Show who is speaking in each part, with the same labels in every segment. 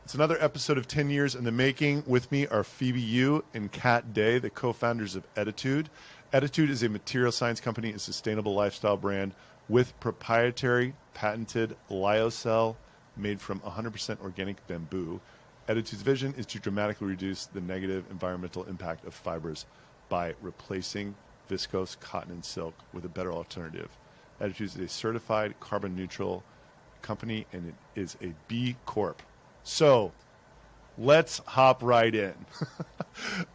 Speaker 1: It's another episode of 10 Years in the Making. With me are Phoebe Yu and Kat Day, the co-founders of Ettitude. Ettitude is a material science company and sustainable lifestyle brand with proprietary patented lyocell made from 100% organic bamboo. Ettitude's vision is to dramatically reduce the negative environmental impact of fibers by replacing viscose cotton and silk with a better alternative. Ettitude is a certified carbon neutral company and it is a B-corp. So let's hop right in.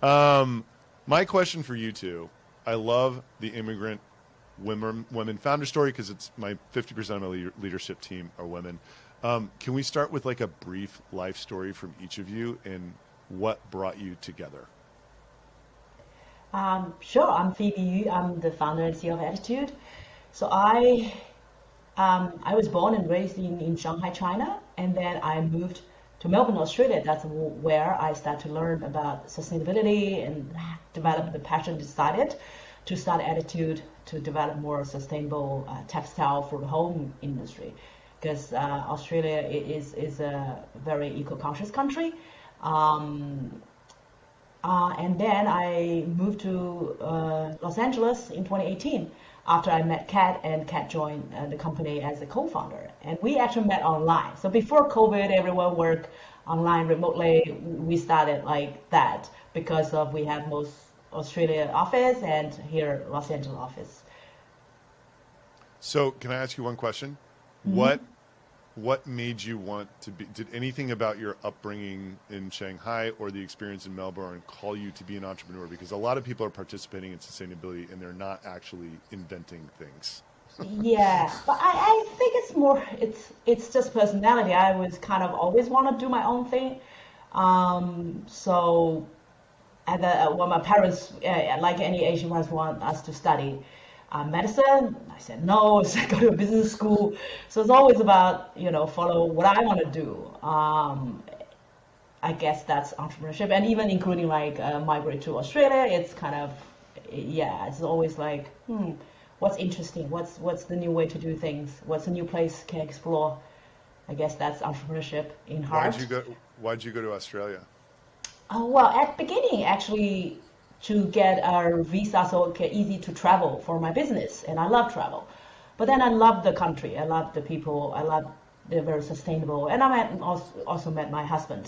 Speaker 1: My question for you two, I love the Immigrant women founder story because it's my 50% of my leadership team are women. Can we start with like a brief life story from each of you and what brought you together?
Speaker 2: Sure, I'm Phoebe Yu. I'm the founder and CEO of Ettitude. So I was born and raised in Shanghai, China, and then I moved to Melbourne, Australia. That's where I started to learn about sustainability and develop the passion, decided to start Ettitude to develop more sustainable textile for the home industry. Because Australia is a very eco-conscious country. And then I moved to Los Angeles in 2018 after I met Kat, and Kat joined the company as a co-founder. And we actually met online. So before COVID, everyone worked online remotely. We started like that because of we have most Australia office and here Los Angeles office.
Speaker 1: So can I ask you one question? Mm-hmm. What made you want to be, did anything about your upbringing in Shanghai or the experience in Melbourne call you to be an entrepreneur? Because a lot of people are participating in sustainability and they're not actually inventing things.
Speaker 2: Yeah, but I think it's more, it's just personality. I was kind of always want to do my own thing. So when my parents, like any Asian ones, want us to study medicine, I said no, so I go to a business school. So it's always about, follow what I want to do. I guess that's entrepreneurship, and even including like migrate to Australia, it's kind of, it's always like, what's interesting? What's the new way to do things? What's a new place can explore? I guess that's entrepreneurship in heart.
Speaker 1: Why'd you go to Australia?
Speaker 2: Well, at the beginning, actually, to get a visa so it can easy to travel for my business, and I love travel. But then I love the country, I love the people, they're very sustainable, and I also met my husband.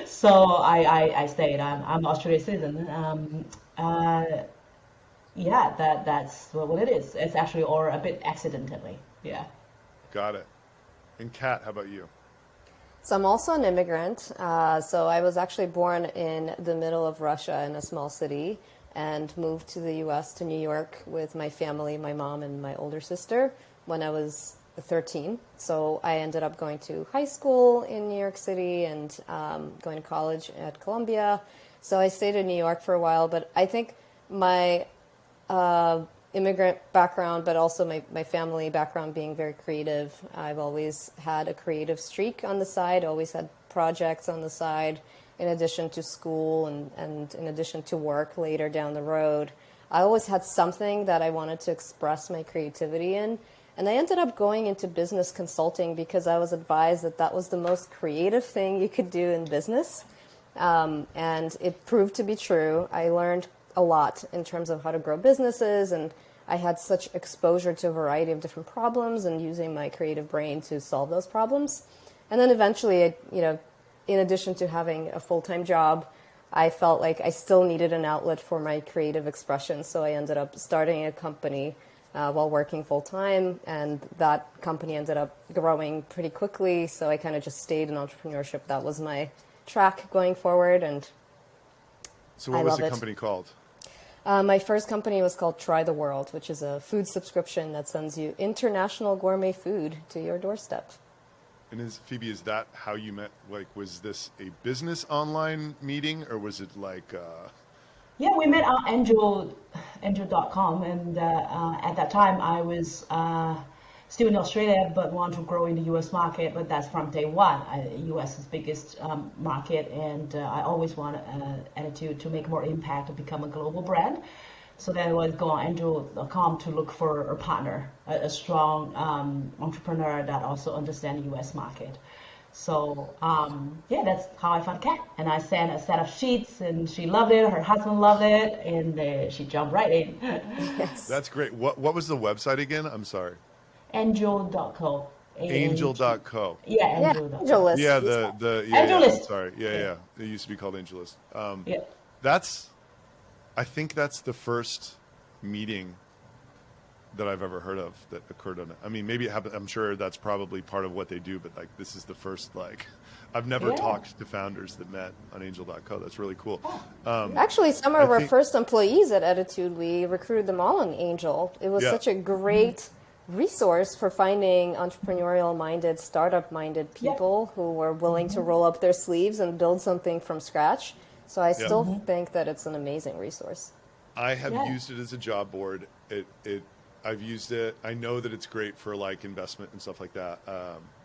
Speaker 2: So I stayed. I'm an Australian citizen. That's what it is. It's actually or a bit accidentally. Yeah.
Speaker 1: Got it. And Kat, how about you?
Speaker 3: So I'm also an immigrant. So I was actually born in the middle of Russia in a small city and moved to the US, to New York with my family, my mom and my older sister when I was 13. So I ended up going to high school in New York City and going to college at Columbia. So I stayed in New York for a while, but I think my immigrant background, but also my family background being very creative. I've always had a creative streak on the side, always had projects on the side in addition to school and in addition to work later down the road. I always had something that I wanted to express my creativity in. And I ended up going into business consulting because I was advised that that was the most creative thing you could do in business. And it proved to be true. I learned a lot in terms of how to grow businesses, and I had such exposure to a variety of different problems and using my creative brain to solve those problems. And then eventually, in addition to having a full-time job, I felt like I still needed an outlet for my creative expression. So I ended up starting a company while working full-time, and that company ended up growing pretty quickly. So I kind of just stayed in entrepreneurship. That was my track going forward, and
Speaker 1: so what was the company called?
Speaker 3: My first company was called Try the World, which is a food subscription that sends you international gourmet food to your doorstep.
Speaker 1: And Phoebe, is that how you met? Like, was this a business online meeting, or was it like...
Speaker 2: Yeah, we met on angel.com, and at that time I was still in Australia, but want to grow in the U.S. market. But that's from day one. U.S. is biggest market, and I always want Ettitude to make more impact, to become a global brand. So then I was go on angel.com to look for a partner, a strong entrepreneur that also understands the U.S. market. So yeah, that's how I found Kat. And I sent a set of sheets, and she loved it. Her husband loved it, and she jumped right in.
Speaker 3: Yes.
Speaker 1: That's great. What was the website again? I'm sorry.
Speaker 2: Angel.co.
Speaker 1: Angel.co.
Speaker 2: Yeah,
Speaker 3: Yeah,
Speaker 2: Angel.co.
Speaker 3: AngelList.
Speaker 1: Yeah, I'm
Speaker 2: AngelList.
Speaker 1: sorry.
Speaker 2: Yeah.
Speaker 1: Yeah. It used to be called AngelList.
Speaker 2: Yeah.
Speaker 1: I think that's the first meeting that I've ever heard of that occurred on it. I mean, maybe it happened. I'm sure that's probably part of what they do, but like this is the first I've never
Speaker 2: Yeah.
Speaker 1: talked to founders that met on Angel.co. That's really cool.
Speaker 3: Actually, some
Speaker 1: I
Speaker 3: of our
Speaker 1: think-
Speaker 3: first employees at Ettitude, we recruited them all on Angel. It was
Speaker 1: Yeah.
Speaker 3: such a great resource for finding entrepreneurial-minded, startup-minded people who were willing to roll up their sleeves and build something from scratch. So I still think that it's an amazing resource.
Speaker 1: I have
Speaker 2: Yeah.
Speaker 1: used it as a job board. I've used it. I know that it's great for like investment and stuff like that.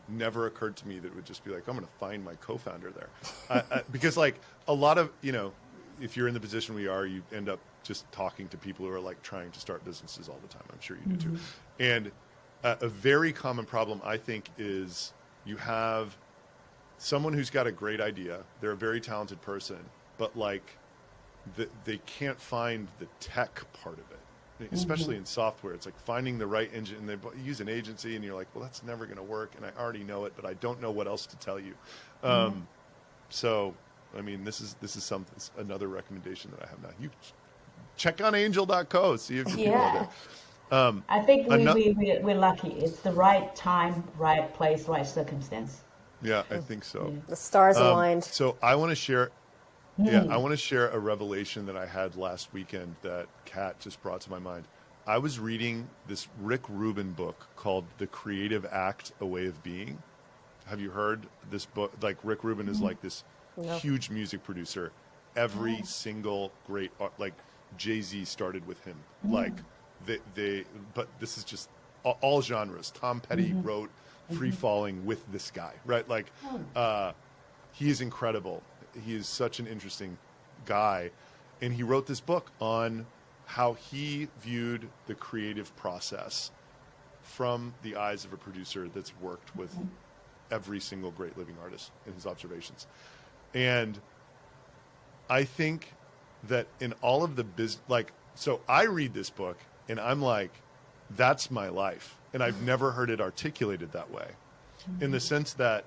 Speaker 1: Never occurred to me that it would just be like, I'm going to find my co-founder there. Because like a lot of, if you're in the position we are, you end up just talking to people who are like trying to start businesses all the time. I'm sure you do too. And a very common problem, I think, is you have someone who's got a great idea. They're a very talented person, but like they can't find the tech part of it, especially in software. It's like finding the right engine, and they use an agency, and you're like, well, that's never going to work, and I already know it, but I don't know what else to tell you. So, I mean, this is another recommendation that I have now. You check on angel.co, see if you
Speaker 2: Yeah.
Speaker 1: know
Speaker 2: I think
Speaker 1: Ano-
Speaker 2: we're lucky. It's the right time, right place, right circumstance.
Speaker 1: Yeah, I think so.
Speaker 3: The stars aligned.
Speaker 1: So I want to share. Yeah, I want to share a revelation that I had last weekend that Kat just brought to my mind. I was reading this Rick Rubin book called The Creative Act, A Way of Being. Have you heard this book? Like Rick Rubin is like this huge music producer. Every single great art, like Jay-Z started with him. Like but this is just all genres. Tom Petty wrote Free Falling with this guy, right? Like he is incredible. He is such an interesting guy. And he wrote this book on how he viewed the creative process from the eyes of a producer that's worked with every single great living artist in his observations. And I think that in all of the business, so I read this book and I'm like, that's my life. And I've never heard it articulated that way, in the sense that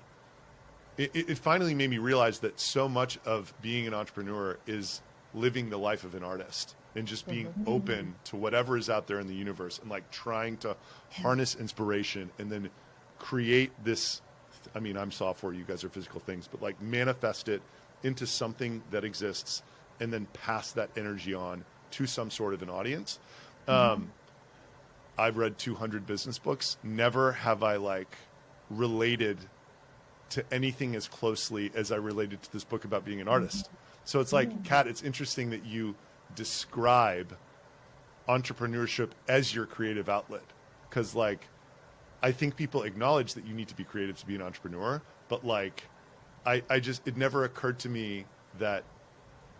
Speaker 1: it finally made me realize that so much of being an entrepreneur is living the life of an artist and just being open to whatever is out there in the universe and like trying to harness inspiration and then create this. I mean, I'm software, you guys are physical things, but like manifest it into something that exists and then pass that energy on to some sort of an audience. I've read 200 business books. Never have I like related to anything as closely as I related to this book about being an artist. So it's like, Kat, it's interesting that you describe entrepreneurship as your creative outlet. Because like, I think people acknowledge that you need to be creative to be an entrepreneur, but like, it never occurred to me that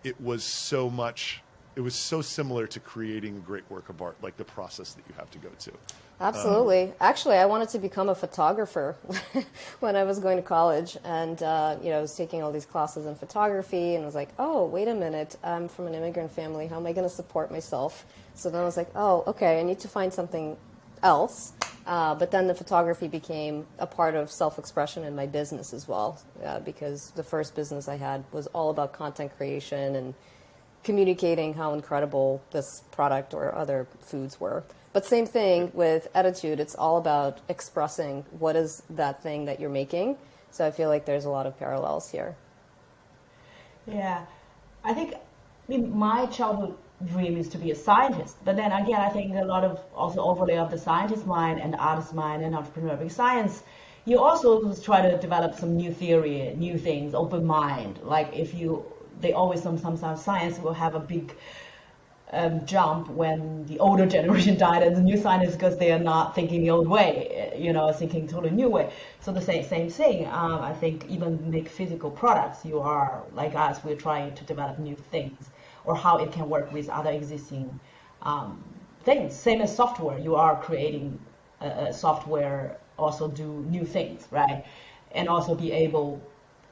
Speaker 1: it was so similar to creating a great work of art, like the process that you have to go to.
Speaker 3: Absolutely. Actually, I wanted to become a photographer when I was going to college, and I was taking all these classes in photography, and was like, oh, wait a minute, I'm from an immigrant family. How am I going to support myself? So then I was like, oh, okay, I need to find something else. But then the photography became a part of self-expression in my business as well, because the first business I had was all about content creation and communicating how incredible this product or other foods were. But same thing with Ettitude. It's all about expressing what is that thing that you're making. So I feel like there's a lot of parallels here.
Speaker 2: Yeah, I think my childhood dream is to be a scientist. But then again, I think a lot of also overlay of the scientist mind and the artist mind and entrepreneur. Because science, you also try to develop some new theory, new things, open mind. Like they always sometimes science will have a big jump when the older generation died and the new scientists, because they are not thinking the old way, thinking totally new way. So the same thing. I think even make physical products, you are like us, we're trying to develop new things or how it can work with other existing things. Same as software, you are creating software, also do new things, right? and also be able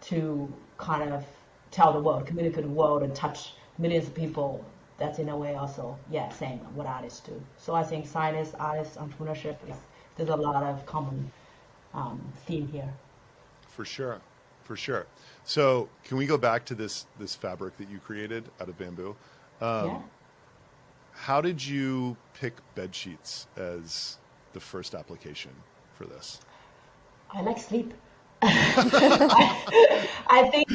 Speaker 2: to kind of tell the world, communicate the world, and touch millions of people. That's in a way also, same what artists do. So I think science, artists, entrepreneurship there's a lot of common theme here.
Speaker 1: For sure, for sure. So can we go back to this fabric that you created out of bamboo? How did you pick bed sheets as the first application for this?
Speaker 2: I like sleep. I think,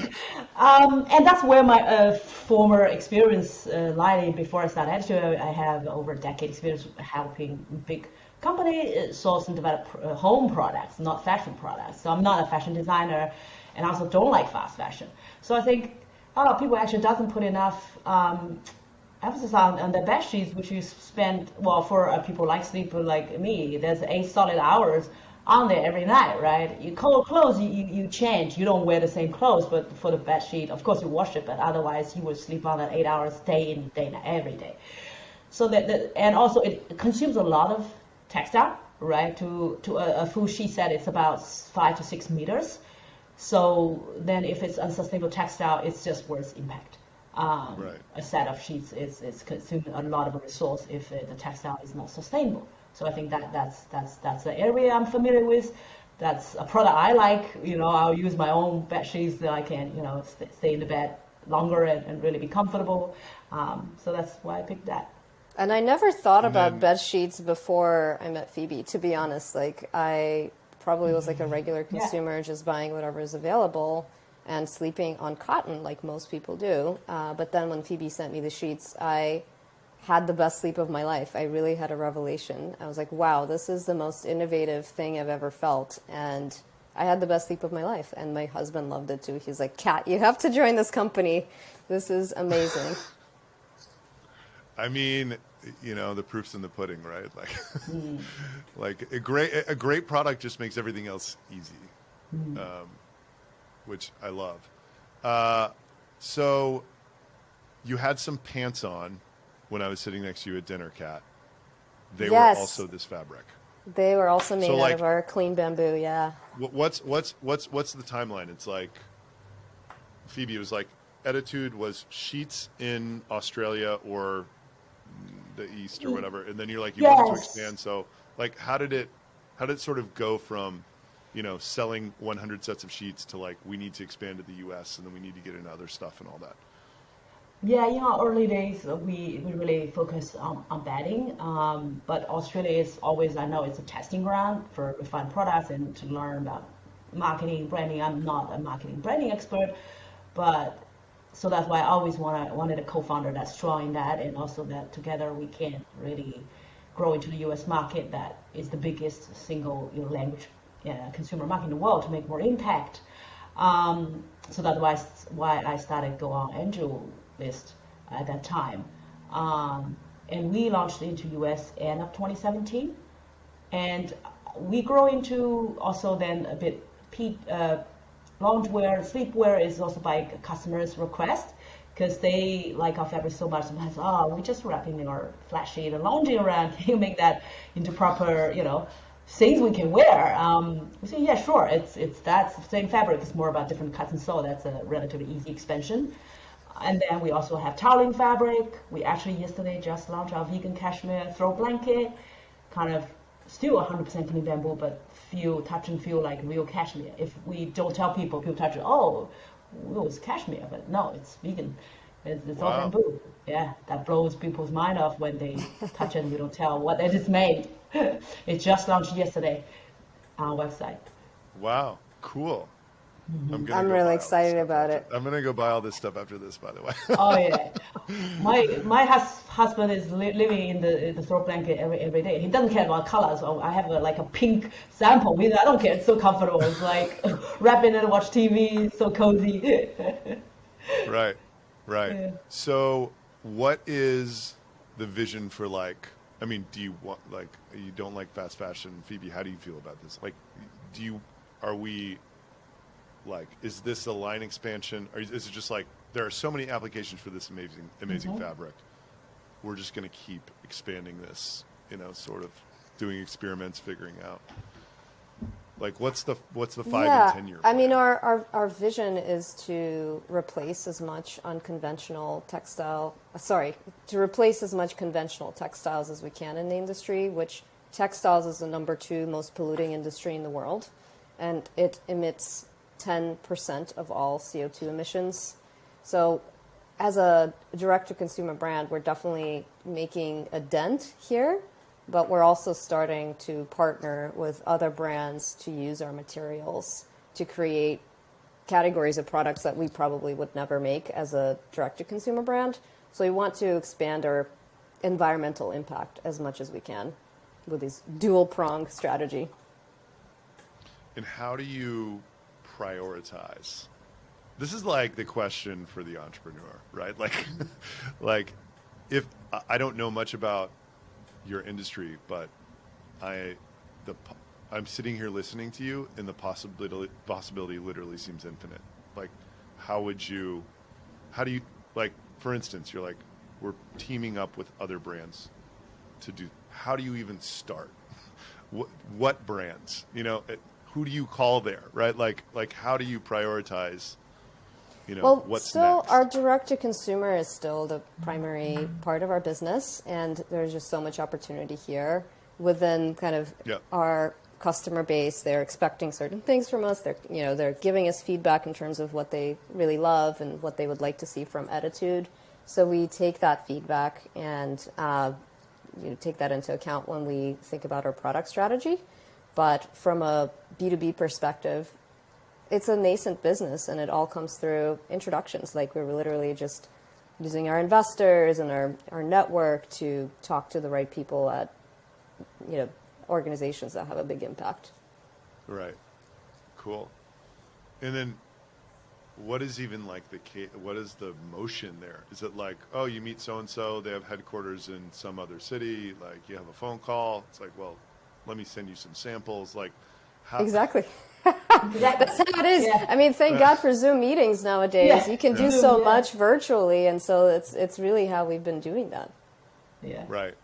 Speaker 2: and that's where my former experience lied. Before I started Ettitude, I have over a decade experience helping big company source and develop home products, not fashion products. So I'm not a fashion designer, and I also don't like fast fashion. So I think a lot of people actually doesn't put enough emphasis on the bed sheets, which you spend, well, for people like sleeper like me, there's 8 solid hours on there every night, right? You clothes, you change. You don't wear the same clothes, but for the bed sheet, of course you wash it, but otherwise you will sleep on that 8 hours day in, day out, every day. So and also it consumes a lot of textile, right? To a full sheet set, it's about 5 to 6 meters. So then if it's unsustainable textile, it's just worse impact.
Speaker 1: Right.
Speaker 2: A set of sheets is consuming a lot of resource if the textile is not sustainable. So I think that's the area I'm familiar with. That's a product I like. I'll use my own bed sheets that I can, stay in the bed longer and really be comfortable. So that's why I picked that.
Speaker 3: And I never thought about bed sheets before I met Phoebe, to be honest. Like, I probably was like a regular consumer, just buying whatever is available and sleeping on cotton like most people do. But then when Phoebe sent me the sheets, I had the best sleep of my life. I really had a revelation. I was like, wow, this is the most innovative thing I've ever felt. And I had the best sleep of my life. And my husband loved it too. He's like, Kat, you have to join this company. This is amazing.
Speaker 1: I mean, the proof's in the pudding, right? Like, like a great product just makes everything else easy, which I love. So you had some pants on when I was sitting next to you at dinner, Kat. They were also this fabric.
Speaker 3: They were also made out of our clean bamboo, yeah.
Speaker 1: What's the timeline? It's like, Phoebe, it was like Ettitude was sheets in Australia or the East or whatever, and then you're like, you wanted to expand. So like, how did it sort of go from, selling 100 sets of sheets to like, we need to expand to the US and then we need to get into other stuff and all that?
Speaker 2: Yeah, early days we really focused on bedding, but Australia is always, I know it's a testing ground for refined products and to learn about marketing, branding. I'm not a marketing branding expert, but so that's why I always wanted a co-founder that's strong in that, and also that together we can really grow into the US market that is the biggest single language consumer market in the world to make more impact. So that's why I started Go On Angel list at that time, and we launched into US end of 2017, and we grow into also then a bit loungewear, sleepwear is also by customers' request because they like our fabric so much. Sometimes, we just wrapping in our flat sheet and lounging around. Can you make that into proper, things we can wear? We say, yeah, sure. It's that same fabric. It's more about different cuts and sew. That's a relatively easy expansion. And then we also have toweling fabric. We actually yesterday just launched our vegan cashmere throw blanket, kind of still 100% clean bamboo, but touch and feel like real cashmere. If we don't tell people touch it, it's cashmere, but no, it's vegan. It's all bamboo. Yeah, that blows people's mind off when they touch it and we don't tell what it is made. It just launched yesterday on our website.
Speaker 1: Wow, cool.
Speaker 3: I'm really excited about it.
Speaker 1: I'm gonna go buy all this stuff after this, by the way.
Speaker 2: Oh yeah, my husband is living in the throw blanket every day. He doesn't care about colors. So I have a pink sample with it. I don't care. It's so comfortable. It's like wrapping it and watch TV. So cozy.
Speaker 1: Right.
Speaker 2: Yeah.
Speaker 1: So, what is the vision for do you want you don't like fast fashion, Phoebe? How do you feel about this? Is this a line expansion, or is it just like there are so many applications for this amazing fabric? We're just going to keep expanding this, sort of doing experiments, figuring out. Like, what's the 5 and 10 year
Speaker 3: I
Speaker 1: plan?
Speaker 3: mean, our vision is to replace as much to replace as much conventional textiles as we can in the industry, which textiles is the number 2 most polluting industry in the world, and it emits 10% of all CO2 emissions. So as a direct-to-consumer brand, we're definitely making a dent here, but we're also starting to partner with other brands to use our materials to create categories of products that we probably would never make as a direct-to-consumer brand. So we want to expand our environmental impact as much as we can with this dual-pronged strategy.
Speaker 1: And how do you prioritize? This is like the question for the entrepreneur, right? Like if I don't know much about your industry, but I'm sitting here listening to you, and the possibility literally seems infinite. Like, how do you, like, for instance, you're like, we're teaming up with other brands to do. How do you even start? What brands? Who do you call there, right? Like how do you prioritize? What's
Speaker 3: still,
Speaker 1: next?
Speaker 3: our direct-to-consumer is still the primary part of our business, and there's just so much opportunity here within kind of our customer base. They're expecting certain things from us. They're giving us feedback in terms of what they really love and what they would like to see from Ettitude. So we take that feedback and take that into account when we think about our product strategy. But from a B2B perspective, it's a nascent business, and it all comes through introductions. Like, we're literally just using our investors and our network to talk to the right people at, organizations that have a big impact.
Speaker 1: Right. Cool. And then what is even like what is the motion there? Is it like, oh, you meet so-and-so, they have headquarters in some other city, like you have a phone call. It's like, well, let me send you some samples. Like, how?
Speaker 3: Exactly. That's how it is.
Speaker 2: Yeah.
Speaker 3: I mean, thank God for Zoom meetings nowadays.
Speaker 2: Yeah.
Speaker 3: You can do so much virtually, and so it's really how we've been doing that.
Speaker 2: Yeah.
Speaker 1: Right.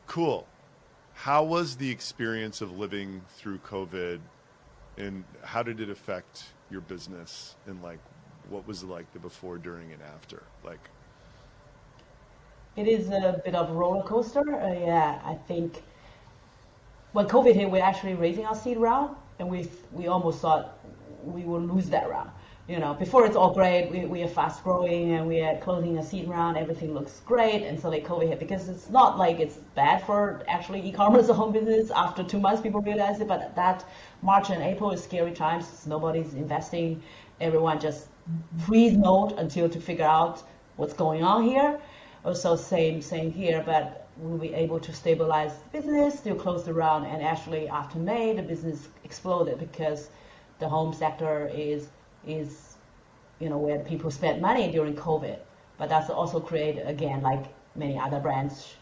Speaker 1: Cool. How was the experience of living through COVID, and how did it affect your business? And like, what was like the before, during, and after? Like,
Speaker 2: It is a bit of a roller coaster. I think when COVID hit, we're actually raising our seed round, and we almost thought we will lose that round. Before it's all great, we are fast growing and we are closing a seed round, everything looks great, and so like COVID hit, because it's not like it's bad for actually e-commerce or home business. After 2 months, people realize it, but that March and April is scary times. Nobody's investing. Everyone just freeze mode until to figure out what's going on here. Also, same here, but we'll be able to stabilize business, still close the round, and actually after May, the business exploded because the home sector is where people spent money during COVID. But that's also created, again, like many other brands,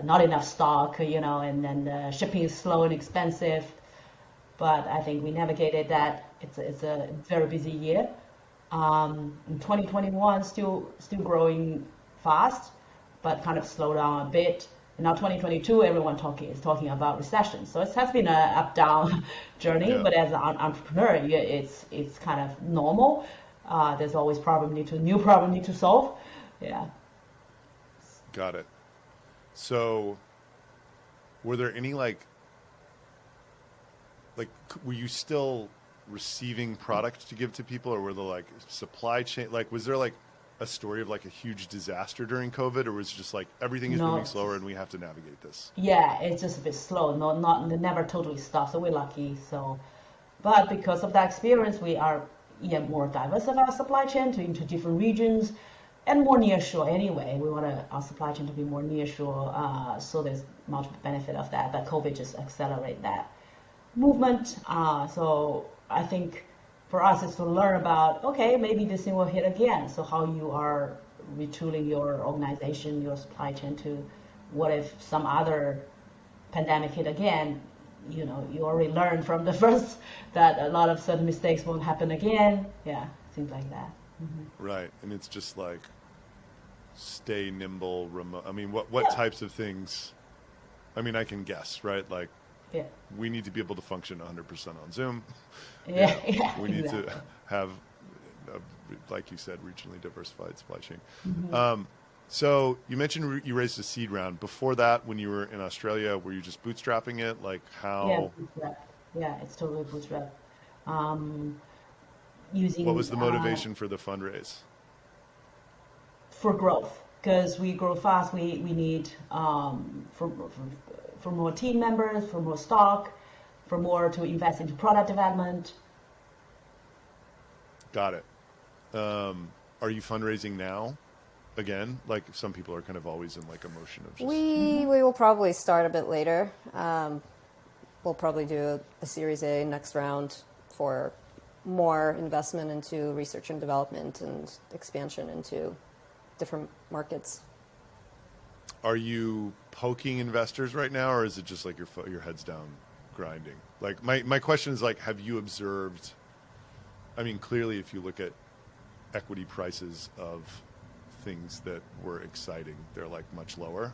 Speaker 2: not enough stock, and then shipping is slow and expensive. But I think we navigated that. It's a very busy year. In 2021, still growing fast, but kind of slow down a bit. And now 2022, everyone is talking about recession. So it has been an up-down journey, but as an entrepreneur, it's kind of normal. There's always new problem need to solve. Yeah.
Speaker 1: got it. So, were there any like, were you still receiving product to give to people, or were the like supply chain, like, was there like a story of like a huge disaster during COVID, or was it just like everything is moving slower and we have to navigate this?
Speaker 2: Yeah, it's just a bit slow. Never totally stopped. So we're lucky. But because of that experience, we are more diverse of our supply chain into different regions and more nearshore anyway. We want our supply chain to be more nearshore, so there's much benefit of that. But COVID just accelerate that movement. So I think for us, it's to learn about, okay, maybe this thing will hit again. So how you are retooling your organization, your supply chain to what if some other pandemic hit again? You already learned from the first that a lot of certain mistakes won't happen again. Yeah, things like that. Mm-hmm.
Speaker 1: Right, and it's just like stay nimble, remote. I mean, what types of things? I mean, I can guess, right? Like
Speaker 2: Yeah.
Speaker 1: We need to be able to function 100% on Zoom.
Speaker 2: Yeah.
Speaker 1: We need
Speaker 2: Exactly.
Speaker 1: to have, like you said, regionally diversified supply chain.
Speaker 2: Mm-hmm.
Speaker 1: So you mentioned you raised a seed round. Before that, when you were in Australia, were you just bootstrapping it? Like
Speaker 2: Yeah,
Speaker 1: how?
Speaker 2: bootstrap. Yeah, it's totally bootstrap. Um,
Speaker 1: What
Speaker 2: Using
Speaker 1: was the motivation for the fundraise?
Speaker 2: for growth because we grow fast. We need for more team members, for more stock, for more to invest into product development.
Speaker 1: Got it. Are you fundraising now? Again, like some people are kind of always in like a motion of just.
Speaker 3: We will probably start a bit later. We'll probably do a Series A next round for more investment into research and development and expansion into different markets.
Speaker 1: Are you poking investors right now, or is it just like your head's down grinding? Like my question is like, have you observed? I mean, clearly, if you look at equity prices of things that were exciting, they're like much lower.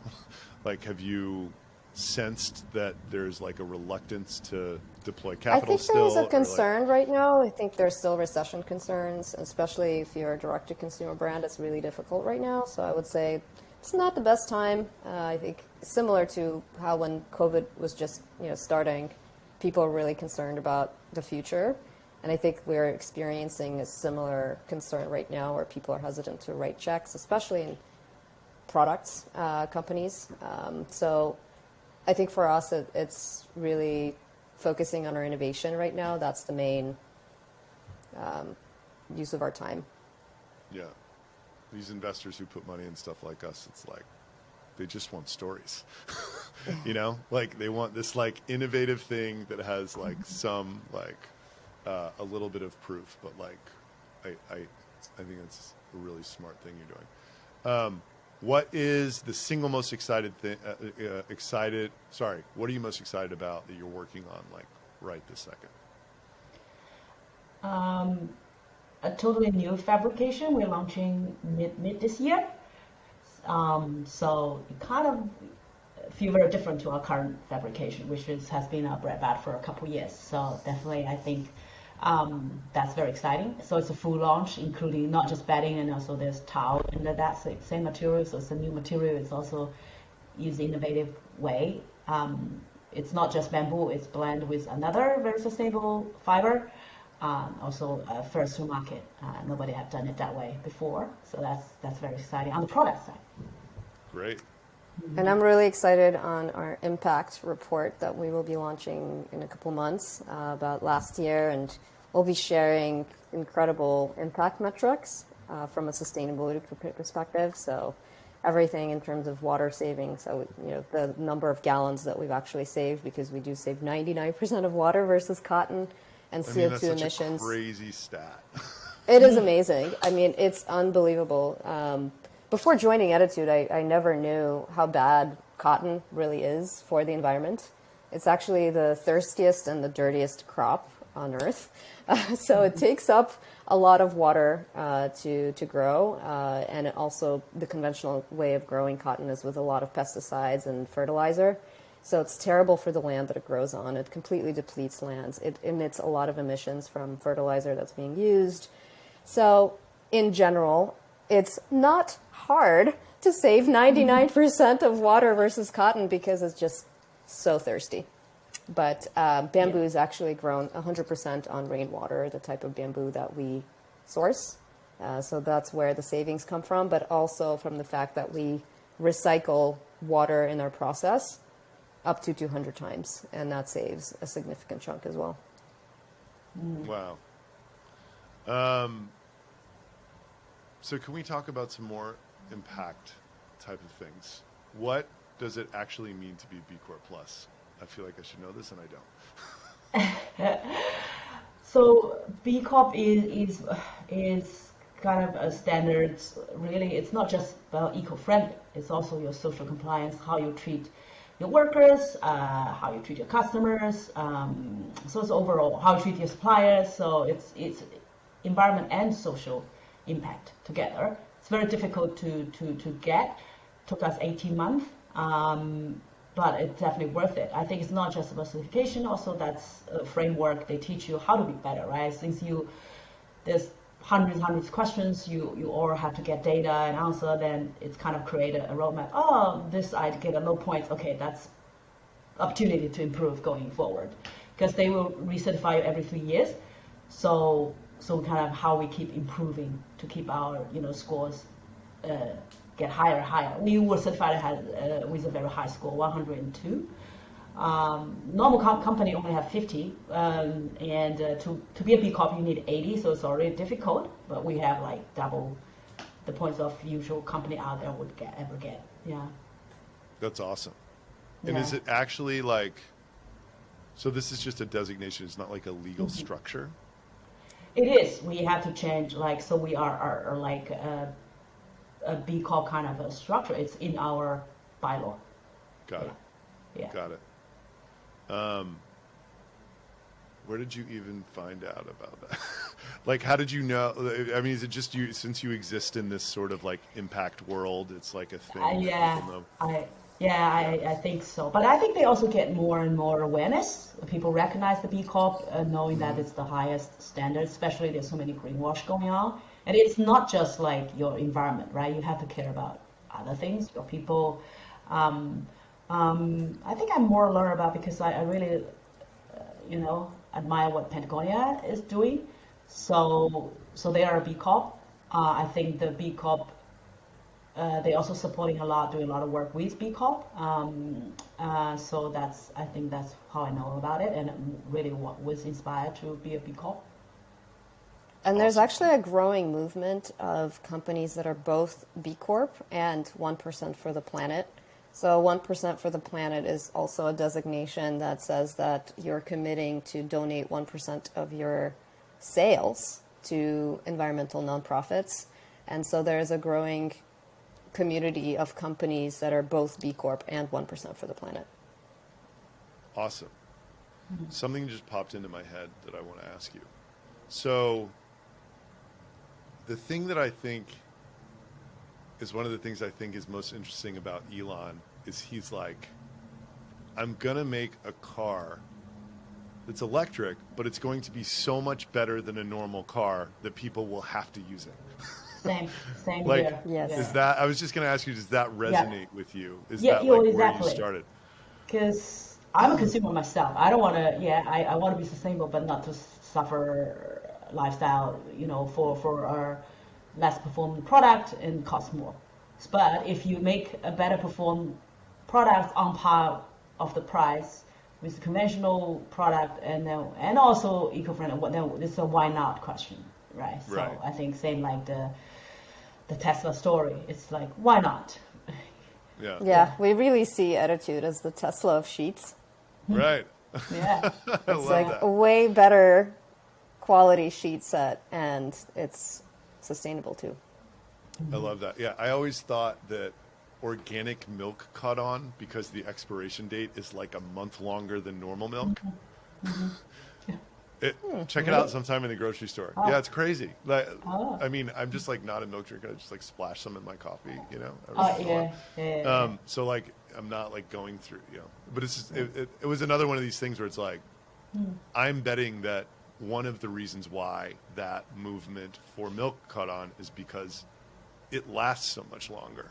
Speaker 1: Like, have you sensed that there's like a reluctance to deploy
Speaker 3: I
Speaker 1: capital
Speaker 3: think
Speaker 1: still?
Speaker 3: there's a
Speaker 1: or
Speaker 3: concern right now. I think there's still recession concerns, especially if you're a direct-to-consumer brand. It's really difficult right now. So I would say it's not the best time. I think similar to how when COVID was just starting, people are really concerned about the future. And I think we're experiencing a similar concern right now where people are hesitant to write checks, especially in products companies. So I think for us, it's really focusing on our innovation right now. That's the main use of our time.
Speaker 1: Yeah. These investors who put money in stuff like us, it's like they just want stories. Like they want this like innovative thing that has like some like a little bit of proof, but like I think it's a really smart thing you're doing. What is the single most excited thing? What are you most excited about that you're working on like right this second?
Speaker 2: A totally new fabrication we're launching mid this year. So it kind of feel very different to our current fabrication, which has been our bread and butter for a couple of years. So definitely, I think that's very exciting. So it's a full launch, including not just bedding, and also there's towel under that same material. So it's a new material. It's also used innovative way. It's not just bamboo. It's blended with another very sustainable fiber. Also first to market. Nobody have done it that way before. So that's very exciting on the product side.
Speaker 1: Great.
Speaker 3: And I'm really excited on our impact report that we will be launching in a couple months about last year, and we'll be sharing incredible impact metrics from a sustainability perspective. So everything in terms of water saving, so the number of gallons that we've actually saved, because we do save 99% of water versus cotton, and CO2
Speaker 1: that's such
Speaker 3: emissions.
Speaker 1: a crazy stat.
Speaker 3: It is amazing. I mean, it's unbelievable. Before joining Ettitude, I never knew how bad cotton really is for the environment. It's actually the thirstiest and the dirtiest crop on earth. So it takes up a lot of water to grow. And it also, the conventional way of growing cotton is with a lot of pesticides and fertilizer. So it's terrible for the land that it grows on. It completely depletes lands. It emits a lot of emissions from fertilizer that's being used. So in general, it's not hard to save 99% of water versus cotton because it's just so thirsty. But bamboo is actually grown 100% on rainwater, the type of bamboo that we source. So that's where the savings come from, but also from the fact that we recycle water in our process up to 200 times, and that saves a significant chunk as well.
Speaker 1: Wow. So can we talk about some more impact type of things? What does it actually mean to be B Corp Plus? I feel like I should know this and I don't.
Speaker 2: So B Corp is kind of a standard. Really, it's not just about eco-friendly. It's also your social compliance, how you treat your workers, how you treat your customers. So it's overall how you treat your suppliers. So it's environment and social impact together. It's very difficult to get. Took us 18 months. but it's definitely worth it. I think it's not just about certification, also that's a framework. They teach you how to be better, right? Since there's hundreds of questions, you all have to get data and answer, then it's kind of create a roadmap. Oh, this I get a low points. Okay, that's opportunity to improve going forward. Because they will recertify you every 3 years. So kind of how we keep improving to keep our scores get higher and higher. We were certified with a very high score, 102. Normal company only have 50, and to be a B Corp you need 80, so it's already difficult. But we have like double the points of usual company out there would ever get. Yeah.
Speaker 1: That's awesome. And
Speaker 2: Yeah.
Speaker 1: is it actually like? So this is just a designation. It's not like a legal structure.
Speaker 2: It is. We have to change, like, so we are like a B Corp kind of a structure. It's in our bylaw.
Speaker 1: Got it.
Speaker 2: Yeah.
Speaker 1: Got it. Where did you even find out about that? Like, how did you know? I mean, is it just you, since you exist in this sort of like impact world, it's like a thing that people know?
Speaker 2: I think so. But I think they also get more and more awareness. People recognize the B Corp, knowing that it's the highest standard, especially there's so many greenwash going on. And it's not just like your environment, right? You have to care about other things, your people. I think I'm more learned about because I really, admire what Patagonia is doing. So they are a B Corp. I think the B Corp, they also supporting a lot, doing a lot of work with B Corp. So I think that's how I know about it, and really was inspired to be a B Corp.
Speaker 3: And there's actually a growing movement of companies that are both B Corp and 1% for the planet. So 1% for the planet is also a designation that says that you're committing to donate 1% of your sales to environmental nonprofits. And so there's a growing community of companies that are both B Corp and 1% for the planet.
Speaker 1: Awesome. Something just popped into my head that I want to ask you. So the thing that I think is one of the things I think is most interesting about Elon is he's like, I'm going to make a car that's electric, but it's going to be so much better than a normal car that people will have to use it.
Speaker 2: Same
Speaker 1: Like,
Speaker 2: here.
Speaker 3: Yes.
Speaker 1: Is that, I was just going to ask you, does that resonate with you? Is
Speaker 2: Yeah,
Speaker 1: that like
Speaker 2: exactly.
Speaker 1: where you started?
Speaker 2: Because I'm a consumer myself. I don't want to, I want to be sustainable, but not to suffer lifestyle, for our less performing product and cost more. But if you make a better perform product on par of the price with the conventional product and also eco-friendly, then it's a why not question, right? So
Speaker 1: Right.
Speaker 2: I think same like the Tesla story. It's like, why not?
Speaker 3: Yeah, we really see Ettitude as the Tesla of sheets.
Speaker 1: Right.
Speaker 2: Yeah.
Speaker 1: I
Speaker 3: It's
Speaker 1: love
Speaker 3: like
Speaker 1: that.
Speaker 3: a way better quality sheet set, and it's sustainable too.
Speaker 1: I love that. Yeah, I always thought that organic milk caught on because the expiration date is like a month longer than normal milk. Check it out sometime in the grocery store. Yeah, it's crazy. Like, I mean, I'm just like not a milk drinker. I just like splash some in my coffee, every once in a while.
Speaker 2: Yeah.
Speaker 1: So like, I'm not like going through, but it's just, it was another one of these things where it's like, I'm betting that one of the reasons why that movement for milk caught on is because it lasts so much longer,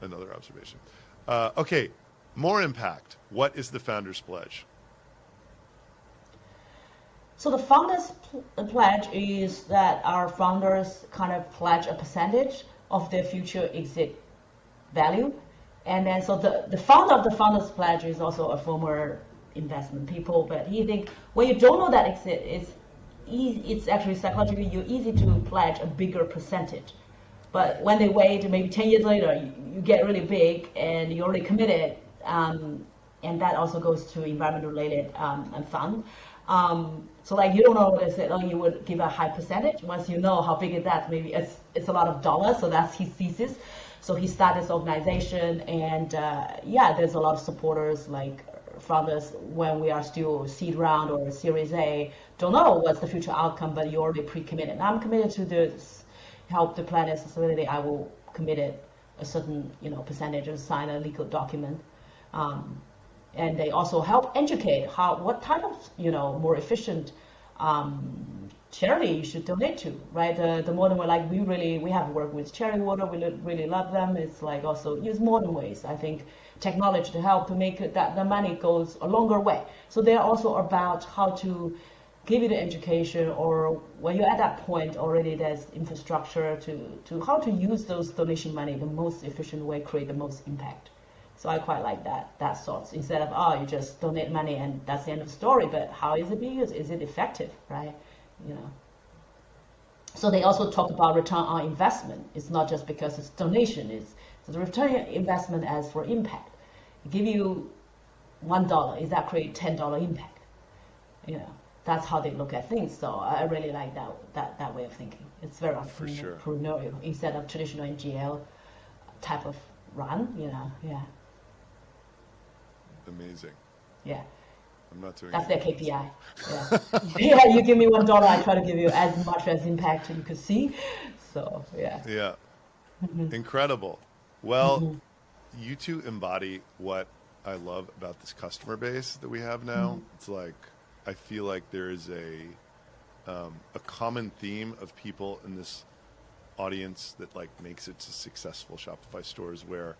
Speaker 1: another observation. Okay. More impact. What is the Founders Pledge?
Speaker 2: So the founders pledge is that our founders kind of pledge a percentage of their future exit value. And then so the founder of the founders pledge is also a former investment people, but he think when you don't know that exit, it's actually psychologically you're easy to pledge a bigger percentage. But when they wait, maybe 10 years later, you get really big and you're already committed. And that also goes to environmental related fund. So like you don't know what it is, you would give a high percentage. Once you know how big is that, maybe it's a lot of dollars. So that's his thesis. So he started this organization, and there's a lot of supporters like founders when we are still seed round or Series A, don't know what's the future outcome, but you're already pre-committed. I'm committed to this, help the planet sustainability. I will commit it a certain, percentage or sign a legal document. And they also help educate what type of, more efficient charity you should donate to, right? The modern way, like we have worked with Cherry Water, we really love them. It's like also use modern ways. I think technology to help to make it that the money goes a longer way. So they're also about how to give you the education, or when you're at that point already, there's infrastructure to how to use those donation money the most efficient way, create the most impact. So I quite like that sorts, instead of, you just donate money and that's the end of the story, but how is it being used? Is it effective, right? So they also talk about return on investment. It's not just because it's donation, it's the return on investment as for impact. Give you $1, is that create $10 impact? That's how they look at things. So I really like that way of thinking. It's very entrepreneurial instead of traditional NGL type of run, yeah.
Speaker 1: Amazing.
Speaker 2: Yeah.
Speaker 1: I'm not doing
Speaker 2: That's their KPI. Yeah. Yeah, you give me $1, I try to give you as much as impact you could see. So, yeah.
Speaker 1: Yeah. Incredible. Well, you two embody what I love about this customer base that we have now. It's like, I feel like there is a common theme of people in this audience that like makes it to successful Shopify stores where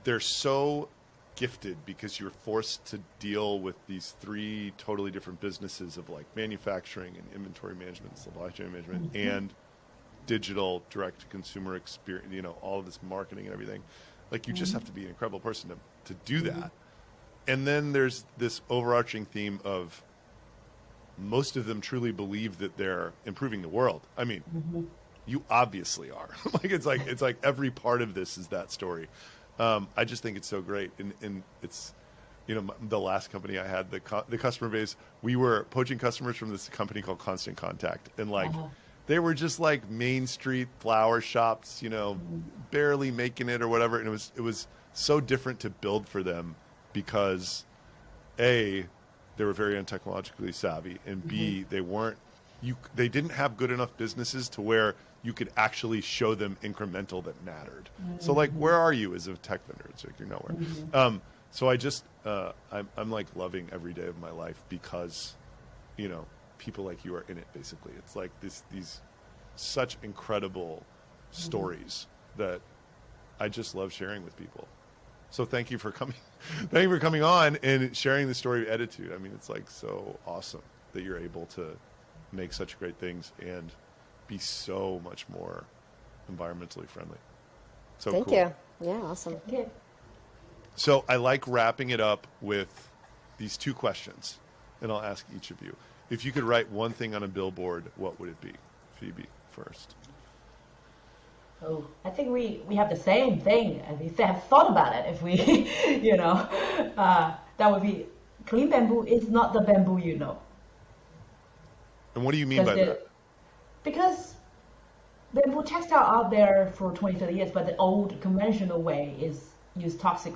Speaker 1: they're so gifted because you're forced to deal with these 3 totally different businesses of like manufacturing and inventory management, supply chain management, and digital direct to consumer experience, all of this marketing and everything. Like you just have to be an incredible person to do that. And then there's this overarching theme of most of them truly believe that they're improving the world. I mean, you obviously are. It's like every part of this is that story. I just think it's so great. And it's, the last company I had, the customer base, we were poaching customers from this company called Constant Contact. And they were just like Main Street flower shops, barely making it or whatever. And it was so different to build for them because A, they were very untechnologically savvy, and B, they didn't have good enough businesses to where you could actually show them incremental that mattered. So like, where are you as a tech vendor? It's like, you're nowhere. So I just, I'm like loving every day of my life because, people like you are in it basically. It's like these such incredible stories that I just love sharing with people. So thank you for coming. Thank you for coming on and sharing the story of Ettitude. I mean, it's like so awesome that you're able to make such great things and be so much more environmentally friendly. So
Speaker 3: Thank
Speaker 1: cool.
Speaker 3: you. Yeah, awesome.
Speaker 2: Yeah.
Speaker 1: So I like wrapping it up with these 2 questions, and I'll ask each of you. If you could write one thing on a billboard, what would it be? Phoebe first.
Speaker 2: Oh, I think we have the same thing. And we have thought about it. If we, that would be clean bamboo is not the bamboo you know.
Speaker 1: And what do you mean by that?
Speaker 2: Because bamboo textile out there for 20, 30 years, but the old conventional way is use toxic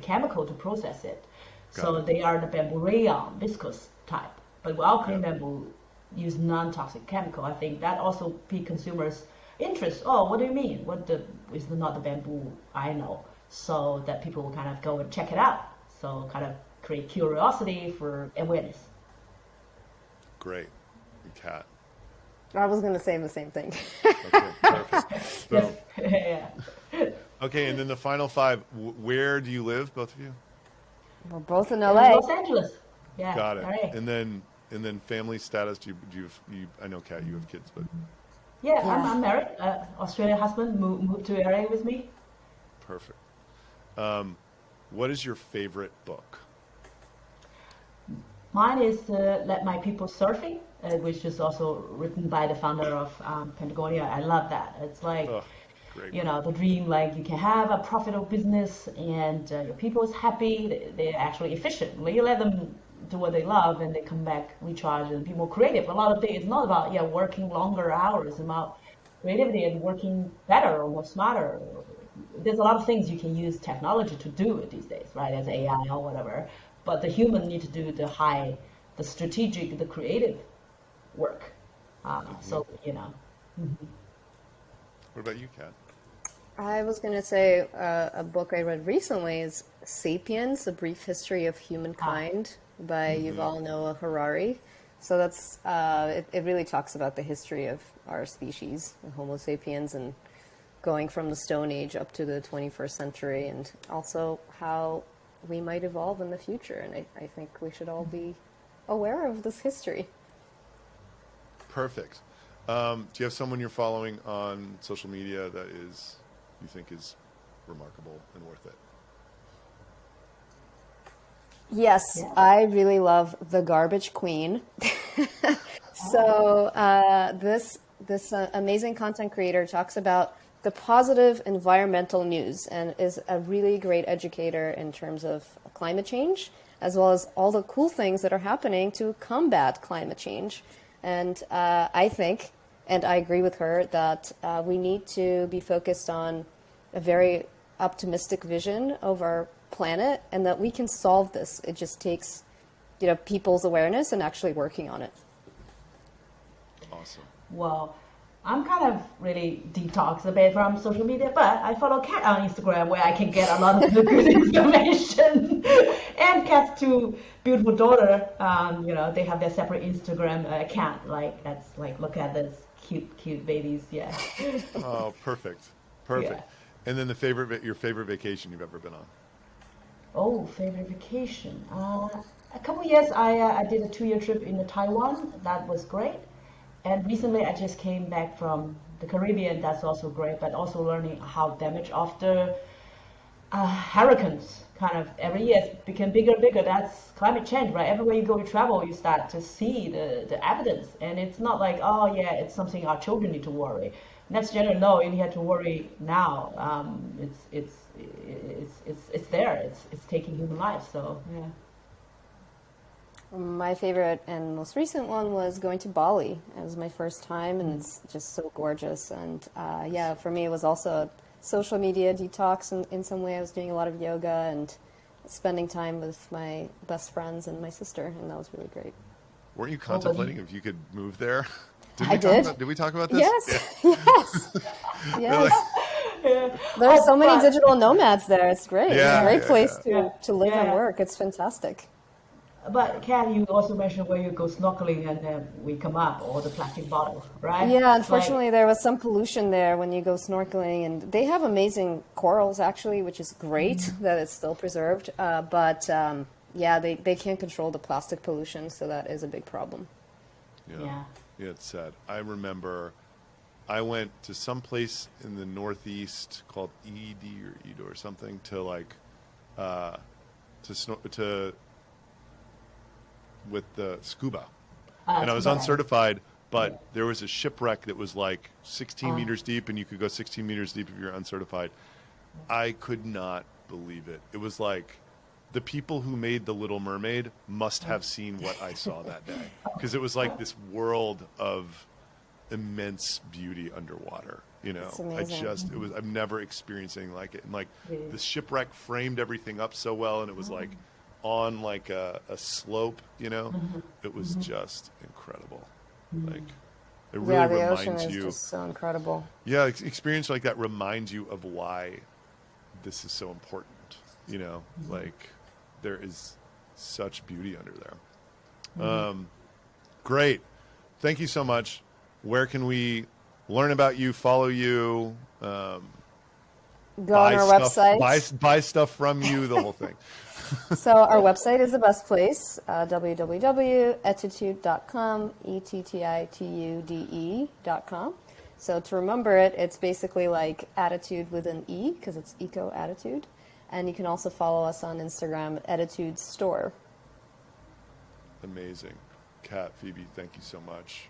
Speaker 2: chemical to process it. So they are the bamboo rayon, viscose type. But our clean bamboo use non-toxic chemical. I think that also pique consumers' interest. Oh, what do you mean? Is not the bamboo I know? So that people will kind of go and check it out. So kind of create curiosity for awareness.
Speaker 1: Great. And Kat.
Speaker 3: I was going to say the same thing.
Speaker 1: Okay, perfect. Boom.
Speaker 2: Yeah.
Speaker 1: Okay, and then the final 5. Where do you live, both of you?
Speaker 3: We're both in
Speaker 2: In
Speaker 3: LA.
Speaker 2: Los Angeles. Yeah.
Speaker 1: Got it.
Speaker 2: Right.
Speaker 1: And then family status. Do you I know, Kat, you have kids, but
Speaker 2: Yeah, I'm married. Australian husband moved to LA with me.
Speaker 1: perfect. What is your favorite book?
Speaker 2: Mine is Let My People Surfing, which is also written by the founder of Patagonia. I love that. It's like,
Speaker 1: Great.
Speaker 2: the dream, like you can have a profitable business and your people is happy. They're actually efficient. When you let them do what they love and they come back, recharge and be more creative. A lot of things, it's not about working longer hours. It's about creativity and working better or more smarter. There's a lot of things you can use technology to do it these days, right? As AI or whatever. But the human need to do the strategic, the creative work. So.
Speaker 1: What about you, Kat?
Speaker 3: I was going to say a book I read recently is *Sapiens: A Brief History of Humankind* by Yuval Noah Harari. So that's it really talks about the history of our species, the Homo sapiens, and going from the Stone Age up to the 21st century, and also how we might evolve in the future. And I think we should all be aware of this history.
Speaker 1: Perfect. Do you have someone you're following on social media that you think is remarkable and worth it?
Speaker 3: Yes,
Speaker 2: Yeah.
Speaker 3: I really love The Garbage Queen. So this amazing content creator talks about the positive environmental news and is a really great educator in terms of climate change, as well as all the cool things that are happening to combat climate change. And I think, and I agree with her, that we need to be focused on a very optimistic vision of our planet, and that we can solve this. It just takes, people's awareness and actually working on it.
Speaker 1: Awesome.
Speaker 2: Well, I'm kind of really detox a bit from social media, but I follow Kat on Instagram where I can get a lot of the good information. And Kat's two beautiful daughter, they have their separate Instagram account. That's look at this cute babies. Yeah.
Speaker 1: Oh, perfect. Perfect.
Speaker 2: Yeah.
Speaker 1: And then your favorite vacation you've ever been on?
Speaker 2: Oh, favorite vacation. A couple years I did a 2-year trip in Taiwan. That was great. And recently I just came back from the Caribbean. That's also great, but also learning how damage after hurricanes kind of every year became bigger and bigger. That's climate change, right? Everywhere you go, you travel, you start to see the evidence. And it's not like, oh yeah, it's something our children need to worry. Next generation, no, you have to worry now. It's there. It's taking human lives. So yeah.
Speaker 3: My favorite and most recent one was going to Bali. It was my first time, and it's just so gorgeous. And for me, it was also a social media detox in some way. I was doing a lot of yoga and spending time with my best friends and my sister, and that was really great.
Speaker 1: Weren't you contemplating if you could move there?
Speaker 3: I did.
Speaker 1: Did we talk about this?
Speaker 3: Yes,
Speaker 1: Yeah.
Speaker 3: yes, yes.
Speaker 2: Yeah.
Speaker 3: There are so many digital nomads there. It's great.
Speaker 1: Yeah,
Speaker 3: It's a great
Speaker 1: yeah,
Speaker 3: place
Speaker 2: yeah.
Speaker 3: to live and
Speaker 2: Yeah.
Speaker 3: work. It's fantastic.
Speaker 2: But Kat, you also mentioned where you go snorkeling and then we come up, or the plastic bottles, right?
Speaker 3: Yeah, unfortunately, there was some pollution there when you go snorkeling, and they have amazing corals actually, which is great that it's still preserved. But they can't control the plastic pollution, so that is a big problem.
Speaker 2: Yeah.
Speaker 1: Yeah, it's sad. I remember I went to some place in the Northeast called Edo or something to with the scuba. And I was
Speaker 2: scuba.
Speaker 1: uncertified, but there was a shipwreck that was like 16 meters deep, and you could go 16 meters deep if you're uncertified. I could not believe it. It was like the people who made The Little Mermaid must have seen what I saw that day, because it was like this world of immense beauty underwater.
Speaker 3: It's amazing.
Speaker 1: I've never experienced anything like it. And like the shipwreck framed everything up so well, and it was like on like a slope, it was just incredible. Like it really
Speaker 3: The
Speaker 1: reminds
Speaker 3: ocean is
Speaker 1: you.
Speaker 3: just so incredible.
Speaker 1: Yeah, experience like that reminds you of why this is so important. Like there is such beauty under there. Great. Thank you so much. Where can we learn about you, follow you,
Speaker 3: Go on our website.
Speaker 1: buy stuff from you, the whole thing?
Speaker 3: So our website is the best place, www.ettitude.com, ettitude.com. So to remember it, it's basically like attitude with an E, because it's eco attitude. And you can also follow us on Instagram, Ettitude Store.
Speaker 1: Amazing. Kat, Phoebe, thank you so much.